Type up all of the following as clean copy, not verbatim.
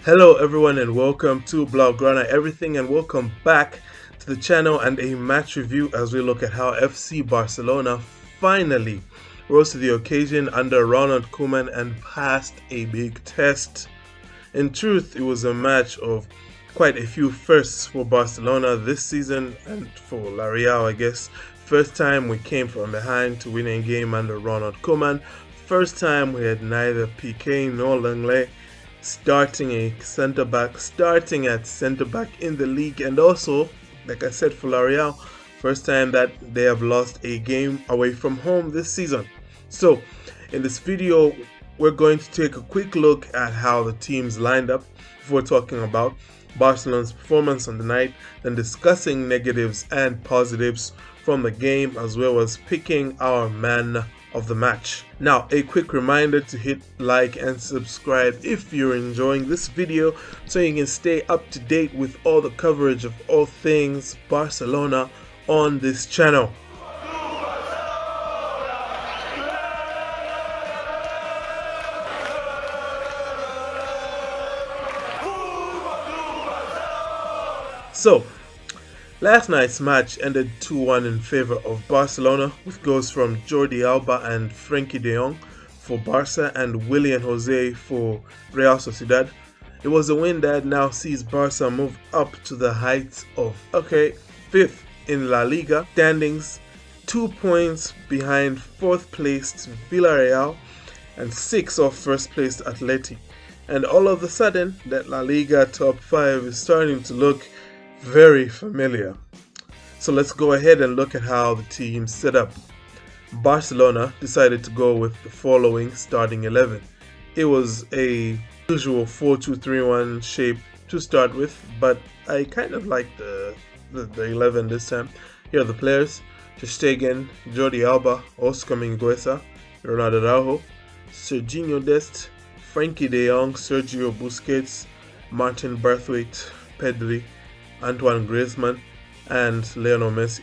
Hello everyone and welcome to Blaugrana everything and welcome back to the channel and a match review as we look at how FC Barcelona finally rose to the occasion under Ronald Koeman and passed a big test. In truth, it was a match of quite a few firsts for Barcelona this season and for La Real, I guess. First time we came from behind to win a game under Ronald Koeman. First time we had neither Piqué nor Lenglet starting at centre back in the league, and also, like I said, for La Real, first time that they have lost a game away from home this season. So in this video we're going to take a quick look at how the teams lined up before talking about Barcelona's performance on the night, then discussing negatives and positives from the game, as well as picking our man of the match. Now, a quick reminder to hit like and subscribe if you're enjoying this video so you can stay up to date with all the coverage of all things Barcelona on this channel. So, last night's match ended 2-1 in favor of Barcelona, with goals from Jordi Alba and Frenkie de Jong for Barca and Willian Jose for Real Sociedad. It was a win that now sees Barca move up to the heights of, 5th in La Liga standings, 2 points behind 4th placed Villarreal and 6 off 1st placed Atleti. And all of a sudden, that La Liga top 5 is starting to look very familiar. So let's go ahead and look at how the team set up. Barcelona decided to go with the following starting 11. It was a usual 4-2-3-1 shape to start with, but I kind of like the 11 this time. Here are the players: Ter Stegen, Jordi Alba, Oscar Mingueza, Ronald Araujo, Serginho Dest, Frenkie de Jong, Sergio Busquets, Martin Braithwaite, Pedri, Antoine Griezmann, and Lionel Messi.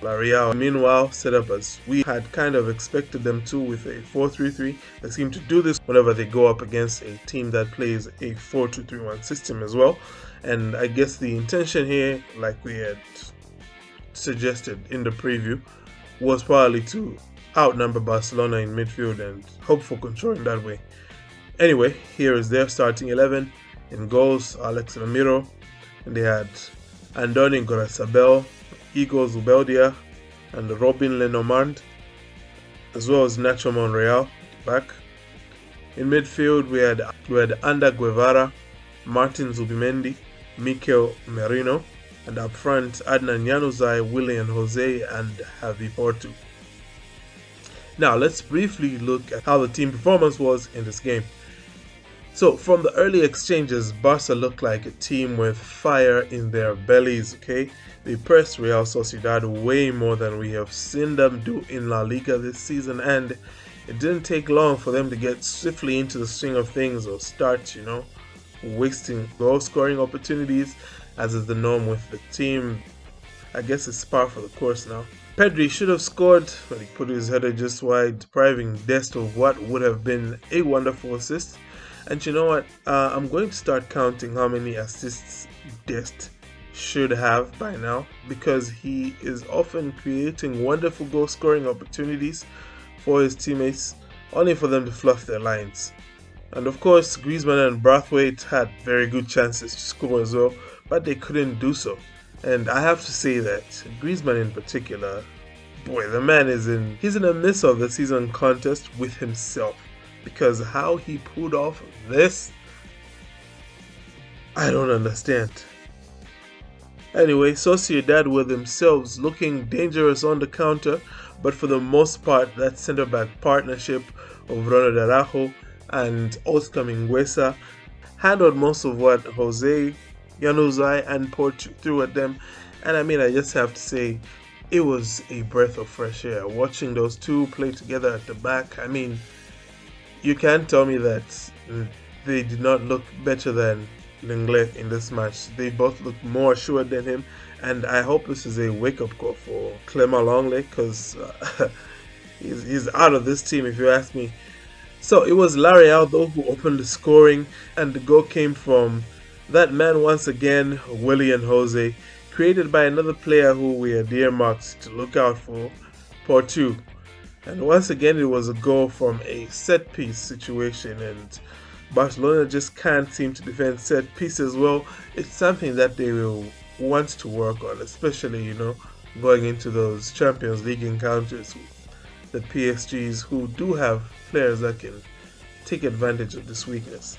La Real, meanwhile, set up as we had kind of expected them to, with a 4-3-3. They seem to do this whenever they go up against a team that plays a 4-2-3-1 system as well. And I guess the intention here, like we had suggested in the preview, was probably to outnumber Barcelona in midfield and hope for control in that way. Anyway, here is their starting 11. In goals, Alex Ramiro. And they had Andoni Gorasabel, Igor Zubeldia, and Robin Lenormand, as well as Nacho Monreal back. In midfield, we had Ander Guevara, Martin Zubimendi, Mikel Merino, and up front, Adnan Januzaj, Willian Jose, and Javi Portu. Now, let's briefly look at how the team performance was in this game. So, from the early exchanges, Barca looked like a team with fire in their bellies, They pressed Real Sociedad way more than we have seen them do in La Liga this season, and it didn't take long for them to get swiftly into the swing of things or start, wasting goal-scoring opportunities, as is the norm with the team. I guess it's par for the course now. Pedri should have scored, but he put his header just wide, depriving Dest of what would have been a wonderful assist. And you know what? I'm going to start counting how many assists Dest should have by now, because he is often creating wonderful goal scoring opportunities for his teammates, only for them to fluff their lines. And of course, Griezmann and Braithwaite had very good chances to score as well, but they couldn't do so. And I have to say that Griezmann in particular, boy, the man he's in a miss of the season contest with himself. Because how he pulled off this, I don't understand. Anyway, Sociedad were themselves looking dangerous on the counter, but for the most part, that centre-back partnership of Ronald Araujo and Oscar Mingueza handled most of what Jose, Januzaj, and Portu threw at them. And I just have to say, it was a breath of fresh air watching those two play together at the back. You can't tell me that they did not look better than Lenglet in this match. They both looked more assured than him, and I hope this is a wake-up call for Clément Lenglet, because he's out of this team if you ask me. So it was L'Oreal though who opened the scoring, and the goal came from that man once again, Willian Jose, created by another player who we had earmarked to look out for, Portu. And once again, it was a goal from a set piece situation, and Barcelona just can't seem to defend set pieces well. It's something that they will want to work on, especially, going into those Champions League encounters with the PSGs, who do have players that can take advantage of this weakness.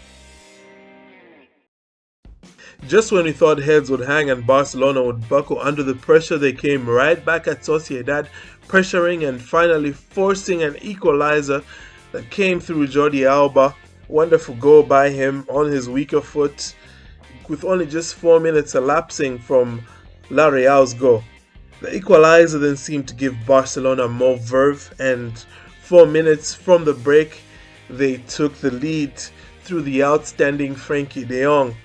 Just when we thought heads would hang and Barcelona would buckle under the pressure, they came right back at Sociedad, pressuring and finally forcing an equalizer that came through Jordi Alba. Wonderful goal by him on his weaker foot, with only just 4 minutes elapsing from L'Oreal's goal. The equalizer then seemed to give Barcelona more verve, and 4 minutes from the break, they took the lead through the outstanding Frenkie de Jong.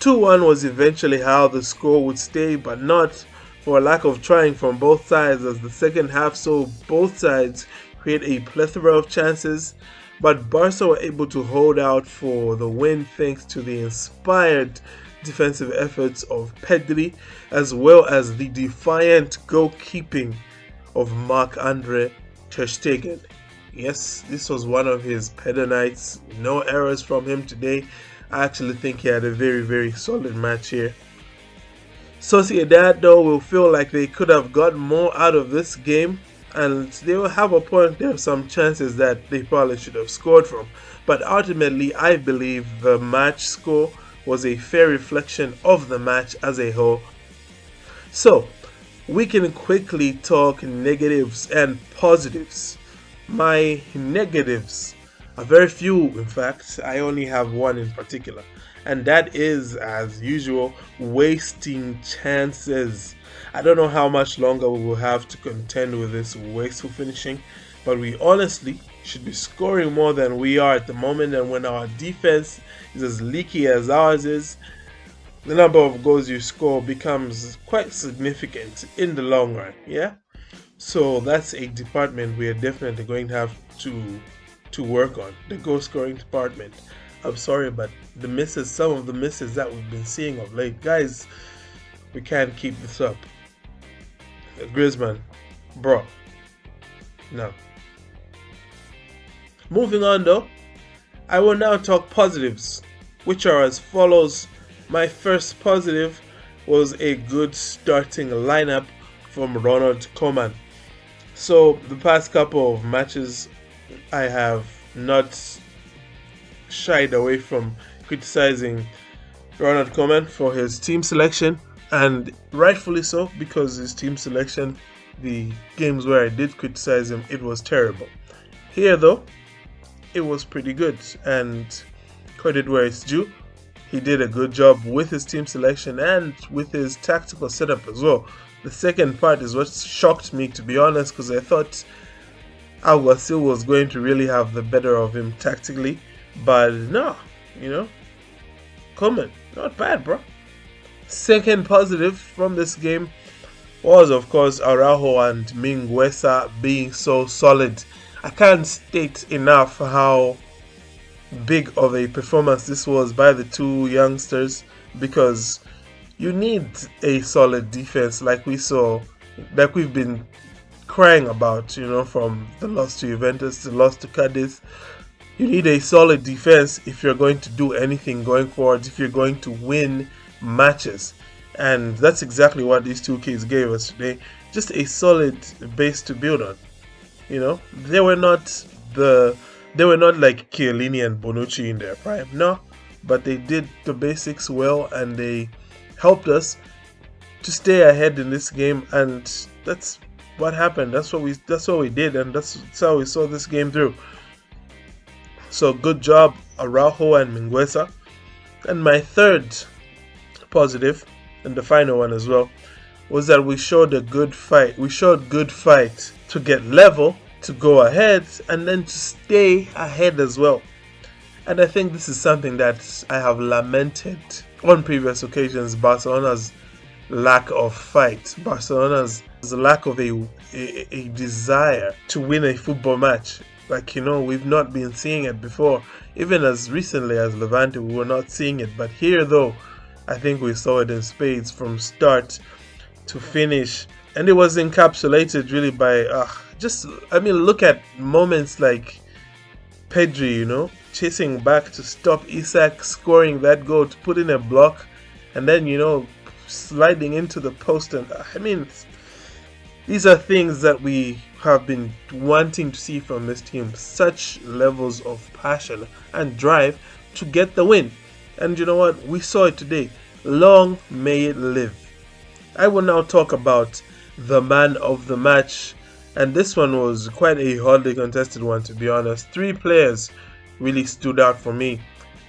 2-1 was eventually how the score would stay, but not for a lack of trying from both sides, as the second half saw both sides create a plethora of chances, but Barca were able to hold out for the win thanks to the inspired defensive efforts of Pedri, as well as the defiant goalkeeping of Marc-Andre ter Stegen. Yes, this was one of his pedal nights. No errors from him today. I actually think he had a very, very solid match here. Sociedad, though, will feel like they could have got more out of this game, and they will have a point. There are some chances that they probably should have scored from. But ultimately, I believe the match score was a fair reflection of the match as a whole. So, we can quickly talk negatives and positives. My negatives are very few, in fact. I only have one in particular, and that is, as usual, wasting chances. I don't know how much longer we will have to contend with this wasteful finishing, but we honestly should be scoring more than we are at the moment, and when our defense is as leaky as ours is, the number of goals you score becomes quite significant in the long run, yeah? So that's a department we are definitely going to have to work on, the goal scoring department. I'm sorry, but some of the misses that we've been seeing of late, guys, we can't keep this up. Griezmann, bro, no. Moving on though, I will now talk positives, which are as follows. My first positive was a good starting lineup from Ronald Koeman. So the past couple of matches, I have not shied away from criticizing Ronald Koeman for his team selection, and rightfully so, because his team selection, the games where I did criticize him, it was terrible. Here though, it was pretty good, and credit where it's due. He did a good job with his team selection and with his tactical setup as well. The second part is what shocked me, to be honest, because I thought Alguacil was going to really have the better of him tactically, but no, Koeman, not bad, bro. Second positive from this game was, of course, Araujo and Mingueza being so solid. I can't state enough how big of a performance this was by the two youngsters, because you need a solid defense like we saw, like we've been crying about, from the loss to Juventus, the loss to Cadiz. You need a solid defense if you're going to do anything going forward, if you're going to win matches. And that's exactly what these two kids gave us today. Just a solid base to build on. They were not like Chiellini and Bonucci in their prime, no, but they did the basics well, and they helped us to stay ahead in this game, and that's what happened. That's what we did, and that's how we saw this game through. So good job, Araujo and Mingueza. And my third positive, and the final one as well, was that we showed a good fight. We showed good fight to get level, to go ahead, and then to stay ahead as well. And I think this is something that I have lamented on previous occasions, Barcelona's lack of fight, Barcelona's lack of a desire to win a football match. Like, we've not been seeing it before. Even as recently as Levante, we were not seeing it. But here, though, I think we saw it in spades from start to finish. And it was encapsulated really by, look at moments like Pedri, chasing back to stop Isak, scoring that goal to put in a block, and then, sliding into the post. And these are things that we have been wanting to see from this team. Such levels of passion and drive to get the win. And you know what? We saw it today. Long may it live. I will now talk about the man of the match. And this one was quite a hotly contested one, to be honest. 3 players really stood out for me.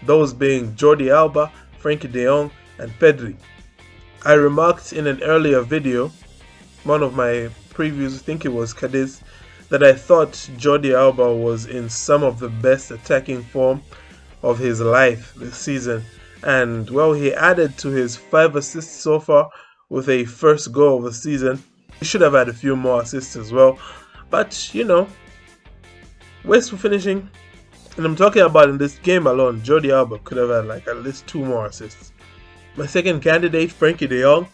Those being Jordi Alba, Frenkie de Jong, and Pedri. I remarked in an earlier video, one of my previews, I think it was Cadiz, that I thought Jordi Alba was in some of the best attacking form of his life this season. And well, he added to his 5 assists so far with a first goal of the season. He should have had a few more assists as well. But, wasteful finishing. And I'm talking about in this game alone, Jordi Alba could have had like at least 2 more assists. My second candidate, Frenkie de Jong,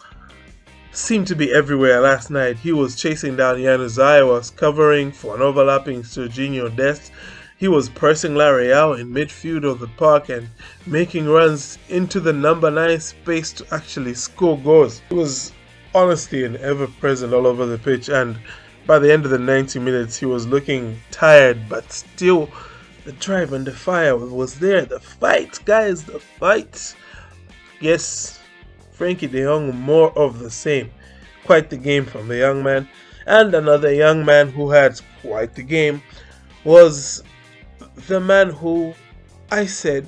seemed to be everywhere last night. He was chasing down Januzaj, was covering for an overlapping Serginho Dest. He was pressing L'Oreal in midfield of the park and making runs into the number 9 space to actually score goals. He was honestly and ever present all over the pitch, and by the end of the 90 minutes he was looking tired, but still the drive and the fire was there. The fight, guys, the fight. Yes, Frenkie de Jong, more of the same. Quite the game from the young man. And another young man who had quite the game was the man who I said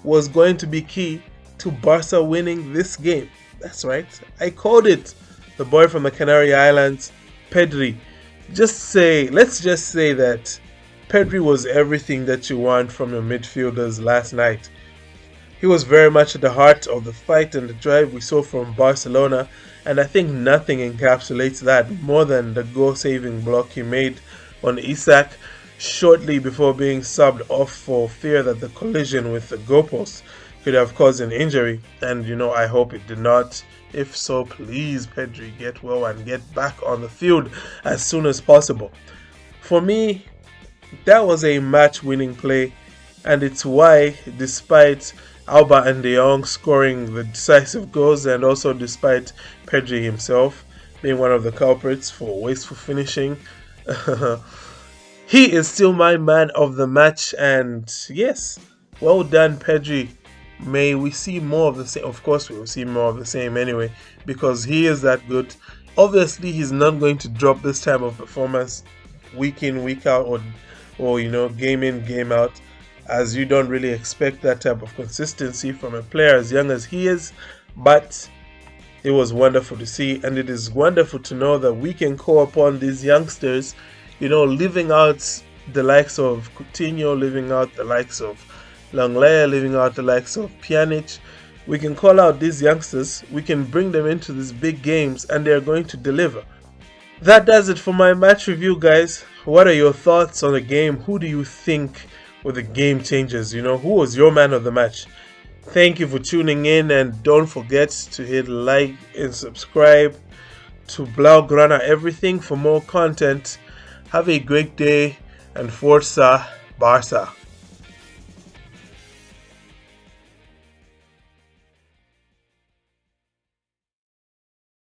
was going to be key to Barca winning this game. That's right, I called it. The boy from the Canary Islands, Pedri. Let's just say that Pedri was everything that you want from your midfielders last night. He was very much at the heart of the fight and the drive we saw from Barcelona, and I think nothing encapsulates that more than the goal-saving block he made on Isak shortly before being subbed off for fear that the collision with the goalpost could have caused an injury. And I hope it did not. If so, please, Pedri, get well and get back on the field as soon as possible. For me, that was a match-winning play, and it's why, despite Alba and de Jong scoring the decisive goals, and also despite Pedri himself being one of the culprits for wasteful finishing, he is still my man of the match. And yes, well done, Pedri. May we see more of the same. Of course we will see more of the same anyway, because he is that good. Obviously he's not going to drop this type of performance week in, week out, or game in, game out, as you don't really expect that type of consistency from a player as young as he is. But it was wonderful to see, and it is wonderful to know that we can call upon these youngsters, living out the likes of Coutinho, living out the likes of Langley, living out the likes of Pjanic. We can call out these youngsters, we can bring them into these big games, and they're going to deliver. That does it for my match review, guys. What are your thoughts on the game? Who do you think were the game changers? Who was your man of the match? Thank you for tuning in, and don't forget to hit like and subscribe to Blaugrana Everything for more content. Have a great day, and Forza Barca.